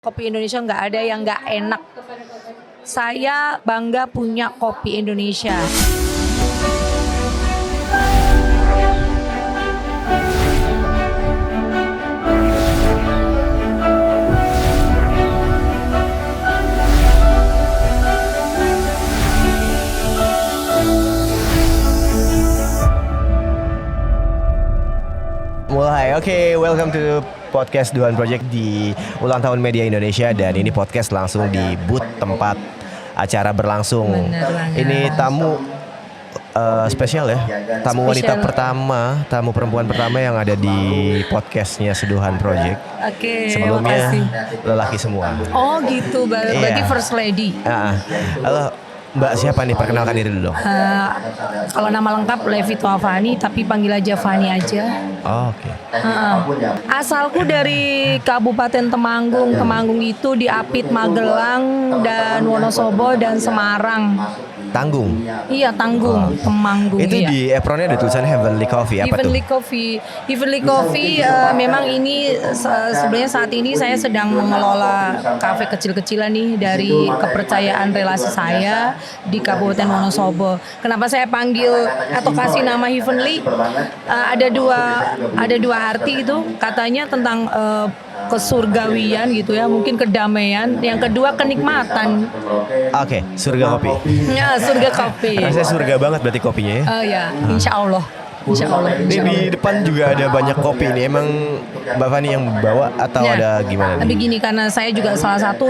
Kopi Indonesia nggak ada yang nggak enak. Saya bangga punya kopi Indonesia. Mulai, oke, welcome to podcast Duhan Project di ulang tahun Media Indonesia. Dan ini podcast langsung di booth tempat acara berlangsung. Bener banget. Ini tamu spesial ya, tamu wanita pertama, tamu perempuan pertama yang ada di podcastnya Seduhan Project. Oke, Sebelumnya makasih. lelaki semua. Oh gitu, berarti Iya. first lady. Halo, Mbak siapa nih? Perkenalkan diri dulu dong. Kalau nama lengkap Levito Avani, tapi panggil aja Fani aja. Oh, oke. Asalku dari Kabupaten Temanggung. Temanggung itu di Apit, Magelang, dan Wonosobo dan Semarang. Tanggung. Iya, Tanggung, Temanggung. Itu iya. di apronnya ada tulisan Heavenly Coffee. Apa Heavenly tuh? Heavenly Coffee memang ini sebenarnya saat ini saya sedang mengelola kafe kecil-kecilan nih dari kepercayaan relasi saya di Kabupaten Wonosobo. Kenapa saya panggil atau kasih nama Heavenly? Ada dua arti itu, katanya tentang kesurgawian gitu ya, mungkin kedamaian. Yang kedua kenikmatan. Oke, surga kopi. Ya, surga kopi. Rasanya surga banget berarti kopinya ya. Ya, insya Allah. Insya Allah. Ini di depan juga ada banyak kopi nih. Emang Mbak Fani yang bawa atau Ya, ada gimana nih? begini, karena saya juga salah satu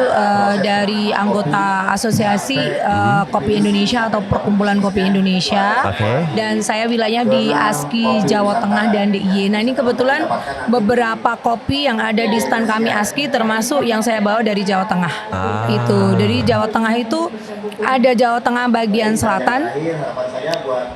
dari anggota asosiasi Kopi Indonesia atau Perkumpulan Kopi Indonesia. Oke. Dan saya wilayahnya di ASKI Jawa Tengah dan DIY. Nah, ini kebetulan beberapa kopi yang ada di stand kami ASKI termasuk yang saya bawa dari Jawa Tengah. Itu dari Jawa Tengah itu ada Jawa Tengah bagian selatan,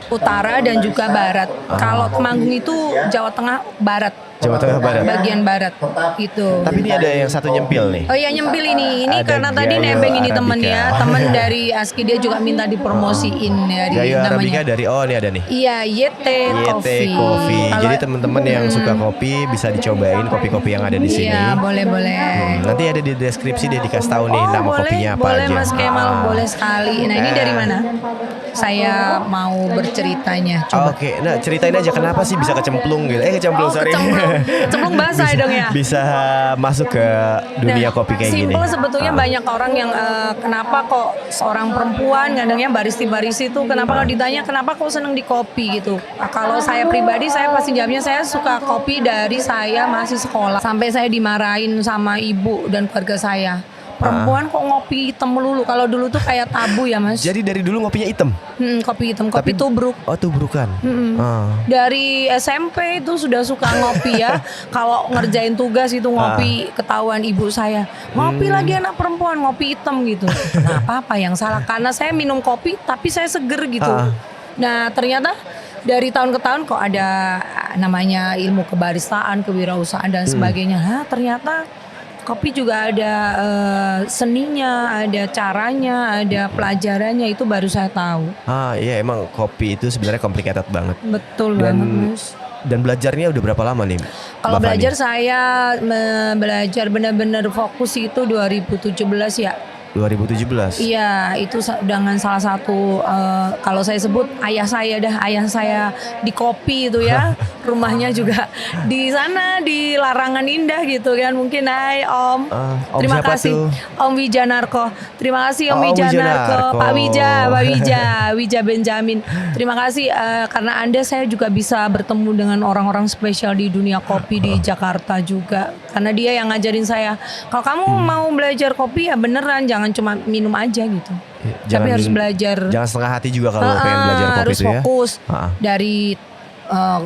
utara, dan juga barat. Kalau Temanggung itu Jawa Tengah barat. Jawa Tengah Barat. Bagian barat gitu. Tapi ini ada yang satu nyempil nih. Oh iya, nyempil ini Ada karena tadi Gayo nebeng ini temen Arabica. ya, temen dari ASKI, dia juga minta dipromosiin ya di Gayo Arabica namanya. dari ini ada nih. Iya, YT YT Coffee. Coffee. Kalau- Jadi teman-teman yang suka kopi bisa dicobain kopi-kopi yang ada di sini. Iya, boleh. Nanti ada di deskripsi dia dikasih tahu nih nama boleh, kopinya apa boleh aja. Mas Kemal, boleh sekali. Nah, ini dari mana? Saya mau berceritanya. Coba. Oke, nah ceritain aja kenapa sih bisa kecemplung gitu? Kecemplung, sorry. Kecemplung basah dong ya. Bisa masuk ke dunia kopi kayak gini. Simple sebetulnya, banyak orang yang kenapa kok seorang perempuan kadangnya baristi itu kenapa kalau ditanya kenapa kok seneng di kopi gitu. Nah, kalau saya pribadi saya pasti jawabnya saya suka kopi dari saya masih sekolah sampai saya dimarahin sama ibu dan keluarga saya. Perempuan kok ngopi hitam melulu. Kalau dulu tuh kayak tabu ya, Mas. Jadi dari dulu ngopinya hitam. Kopi hitam, kopi Tapi- tubruk. Oh, tubrukan. Dari SMP itu sudah suka ngopi ya. Kalau ngerjain tugas itu ngopi, ketahuan ibu saya. Ngopi lagi anak perempuan, ngopi hitam gitu. Nah, apa yang salah? Karena saya minum kopi tapi saya seger gitu. Nah, ternyata dari tahun ke tahun kok ada namanya ilmu kebaristaan, kewirausahaan dan sebagainya. Nah, ternyata kopi juga ada seninya, ada caranya, ada pelajarannya, itu baru saya tahu. Iya emang kopi itu sebenarnya complicated banget. Betul Dan banget, Mas. dan belajarnya udah berapa lama nih? Kalau Mbak Fani? belajar saya belajar benar-benar fokus itu 2017 ya. 2017. Iya, itu dengan salah satu kalau saya sebut ayah saya di kopi itu ya. Rumahnya juga di sana di Larangan Indah gitu kan. Mungkin hai Om. Om Terima siapa kasih tuh? Om Wijanarko. Terima kasih Om Oh, Wijanarko. Wijanarko. Pak Wija Benjamin. Terima kasih karena Anda saya juga bisa bertemu dengan orang-orang spesial di dunia kopi di Jakarta juga. Karena dia yang ngajarin saya. Kalau kamu mau belajar kopi ya beneran, jangan cuma minum aja gitu. Tapi harus belajar. Jangan setengah hati juga kalau pengen belajar kopi harus itu ya. fokus Ha-ha. dari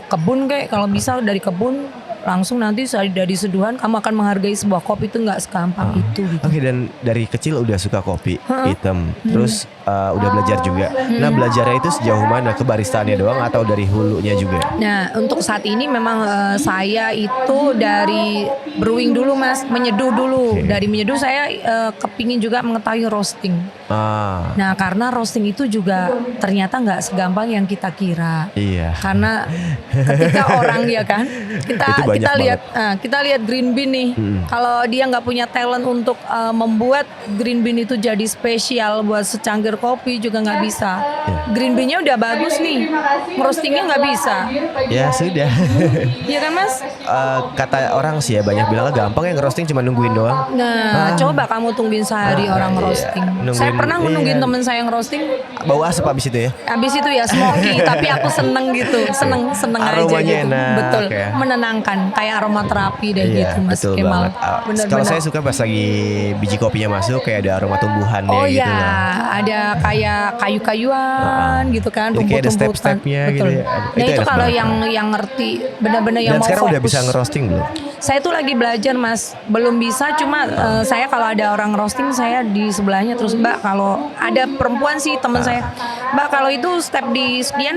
kebun kayak kalau bisa dari kebun langsung nanti dari seduhan kamu akan menghargai sebuah kopi itu nggak segampang itu gitu. Oke, dan dari kecil udah suka kopi hitam, terus udah belajar juga. Nah, belajarnya itu sejauh mana? Kebaristaannya doang atau dari hulunya juga? Nah, untuk saat ini memang saya itu dari brewing dulu, Mas, menyeduh dulu. Oke. Dari menyeduh saya kepingin juga mengetahui roasting. Ah, Nah, karena roasting itu juga ternyata nggak segampang yang kita kira. iya. Karena ketika orang ya kan, Itu banyak kita lihat Green Bean nih. Kalau dia nggak punya talent untuk membuat Green Bean itu jadi spesial buat secangkir kopi juga nggak bisa. Green Bean-nya udah bagus nih, roastingnya nggak bisa. Ya sudah. Iya kan Mas? Kata orang sih ya banyak bilang gampang ya ngerosting cuma nungguin doang. Nah, coba kamu tungguin sehari orang iya. roasting. Nungguin, Saya pernah nungguin iya. temen saya ngerosting. Bau asap abis itu ya. Habis itu ya smoky, tapi aku seneng gitu, seneng aja Aromanya gitu. enak, Betul, ya. Menenangkan, kayak aromaterapi deh Iya, gitu Mas betul Kemal. banget. Kalau saya suka pas lagi biji kopinya masuk kayak ada aroma tumbuhannya Oh gitu ya, lah. ada kayak kayu-kayuan gitu kan, Jadi kayak ada rumput-rumputan. step-stepnya Betul. gitu ya. Nah Itu itu enak kalau banget. yang ngerti, benar-benar yang Dan mau sekarang fokus. udah bisa ngerosting belum? Saya tuh lagi belajar Mas, belum bisa. Cuma saya kalau ada orang roasting saya di sebelahnya terus Mbak, kalau ada perempuan sih teman saya, Mbak kalau itu step di sekian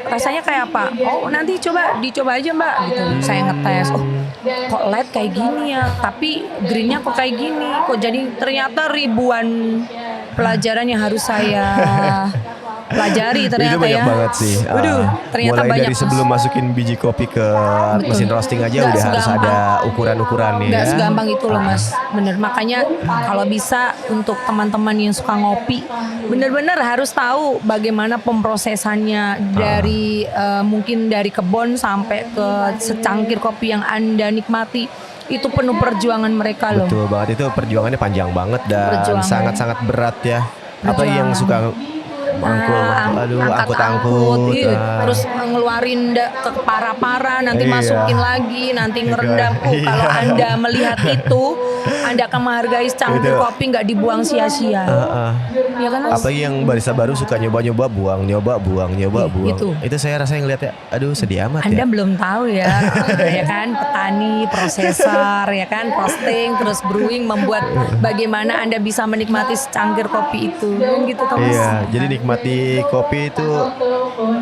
rasanya kayak apa? Oh nanti dicoba aja Mbak gitu. Saya ngetes, oh kok light kayak gini ya, tapi greennya kok kayak gini, kok jadi ternyata ribuan pelajaran yang harus saya pelajari ternyata Itu banyak ya. banget sih. Waduh, ternyata mulai banyak. dari sebelum masukin biji kopi ke Betul. mesin roasting aja Nggak udah harus segampang. ada ukuran-ukurannya. Nggak ya. segampang itu loh Mas, bener. Makanya kalau bisa untuk teman-teman yang suka ngopi, bener-bener harus tahu bagaimana pemrosesannya dari mungkin dari kebun sampai ke secangkir kopi yang Anda nikmati. Itu penuh perjuangan mereka loh. Betul banget, itu perjuangannya panjang banget dan Perjuangan. sangat-sangat berat ya. Apa yang suka angkut-angkut, terus ngeluarin ke para-para, nanti Iya. masukin lagi, nanti ngerendam. Iya. Kalau Anda melihat itu, Anda akan menghargai secangkir Itu. kopi nggak dibuang sia-sia. Ya kan Mas? Apalagi yang barista baru suka nyoba-nyoba buang. Itu saya rasanya ngeliatnya, aduh sedih amat Anda ya. belum tahu ya, ya kan, petani, prosesor, ya kan, roasting, terus brewing, membuat bagaimana Anda bisa menikmati secangkir kopi itu, kan gitu Thomas. Iya, jadi nikmati kopi itu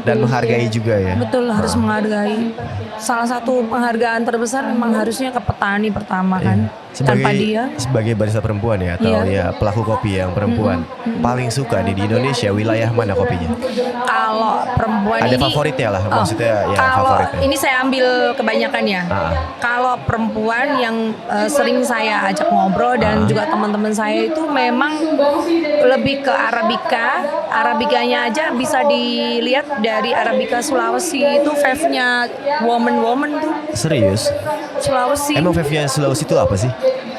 dan menghargai juga ya. Betul, harus menghargai. Salah satu penghargaan terbesar memang harusnya ke petani pertama kan. Tanpa dia. Sebagai barista perempuan ya atau ya pelaku kopi yang perempuan paling suka nih di Indonesia wilayah mana kopinya? Kalau perempuan Ada ini favoritnya lah, maksudnya ya kalau favoritnya. ini saya ambil kebanyakan ya. Kalau perempuan yang sering saya ajak ngobrol dan juga teman-teman saya itu memang lebih ke Arabica. Arabicanya aja bisa dilihat dari Arabica Sulawesi, itu fave-nya woman tuh Serius? Sulawesi. Emang fave-nya Sulawesi itu apa sih?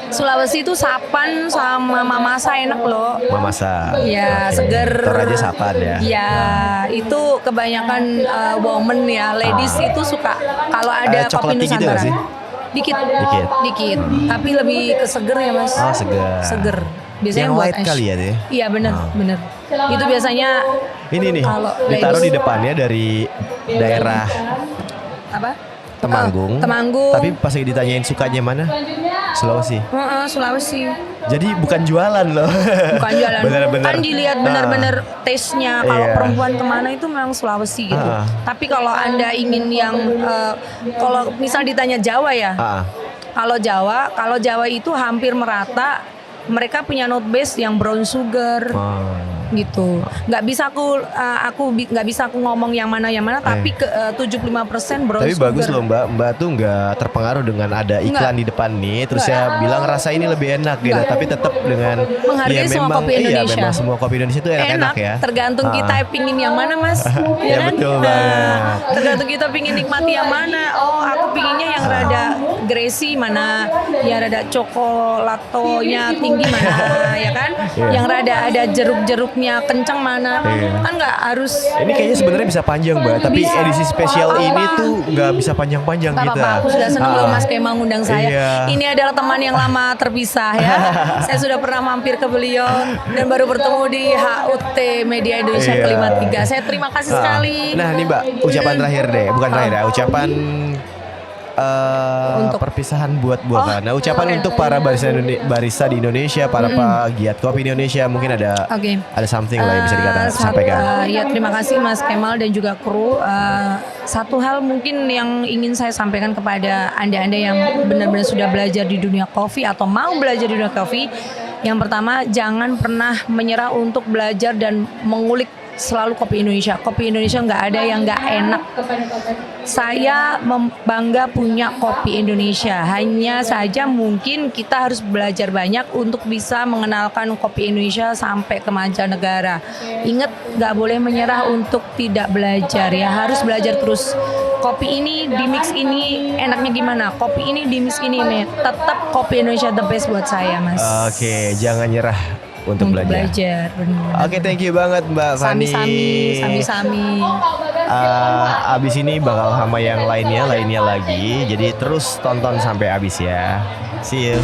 Sulawesi itu sapan sama mamasa enak loh. Mamasa. Ya, Oke. seger. Toraja sapan ya. Ya, itu kebanyakan woman ya, ladies itu suka. Kalau ada kopi coklat gitu Nusantara. nggak sih? Dikit. Tapi lebih ke seger ya Mas. Oh, seger. Seger. Biasanya Yang buat white es. kali ya deh. Iya benar. Itu biasanya Ini nih, kalau ditaruh ladies- di depannya dari daerah apa? Temanggung. Temanggung. Tapi pas lagi ditanyain sukanya mana? Sulawesi. Sulawesi. Jadi bukan jualan loh. Bukan jualan. Bener-bener. Kan dilihat benar-benar taste-nya. Kalau Iya. perempuan kemana itu memang Sulawesi gitu. Tapi kalau Anda ingin yang kalau misal ditanya Jawa ya. Kalau Jawa itu hampir merata. Mereka punya note base yang brown sugar. Gitu. Nggak bisa aku nggak bisa aku ngomong yang mana tapi ke 75% brown Tapi sugar. bagus loh Mbak tuh nggak terpengaruh dengan ada iklan di depan nih. Terus saya bilang rasa ini lebih enak gitu. Tapi tetap dengan menghargai semua kopi Indonesia. Iya, memang semua kopi Indonesia itu enak-enak ya. Tergantung kita pingin yang mana Mas. Ya, kan? betul banget. Tergantung kita pingin nikmati yang mana. Oh aku pinginnya yang rada greasy mana, yang rada cokolatonya tinggi mana, ya kan? Yang rada ada jeruk-jeruknya kencang mana. Kan nggak harus. Ini kayaknya sebenarnya bisa panjang Mbak. Tapi Bisa. edisi spesial Apa? ini tuh nggak bisa panjang-panjang Gak kita. apa-apa, aku sudah senang loh Mas Kemal ngundang saya. Iya. Ini adalah teman yang lama terpisah ya. Saya sudah pernah mampir ke beliau dan baru bertemu di HUT Media Indonesia Iya. kelima 3. Saya terima kasih sekali. Nah nih Mbak, ucapan terakhir deh. Bukan terakhir ya, ucapan Untuk- perpisahan buat buah. Nah, ucapan oke. untuk para barista di Indonesia, para pegiat kopi di Indonesia, mungkin ada Oke. ada something lah yang bisa sampaikan. Ya terima kasih Mas Kemal dan juga kru. Satu hal mungkin yang ingin saya sampaikan kepada anda-anda yang benar-benar sudah belajar di dunia kopi atau mau belajar di dunia kopi. Yang pertama, jangan pernah menyerah untuk belajar dan mengulik selalu kopi Indonesia. Kopi Indonesia nggak ada yang nggak enak. Saya bangga punya kopi Indonesia. Hanya saja mungkin kita harus belajar banyak untuk bisa mengenalkan kopi Indonesia sampai ke mancanegara. Ingat, nggak boleh menyerah untuk tidak belajar ya. Harus belajar terus. Kopi ini di mix ini enaknya gimana? Kopi ini di mix ini nih. Tetap kopi Indonesia the best buat saya, Mas. Oke, jangan nyerah untuk belajar. Benar. Oke, thank you banget Mbak Fani. Sami-sami. Abis ini bakal sama yang lainnya lagi. Jadi terus tonton sampai abis ya. See you.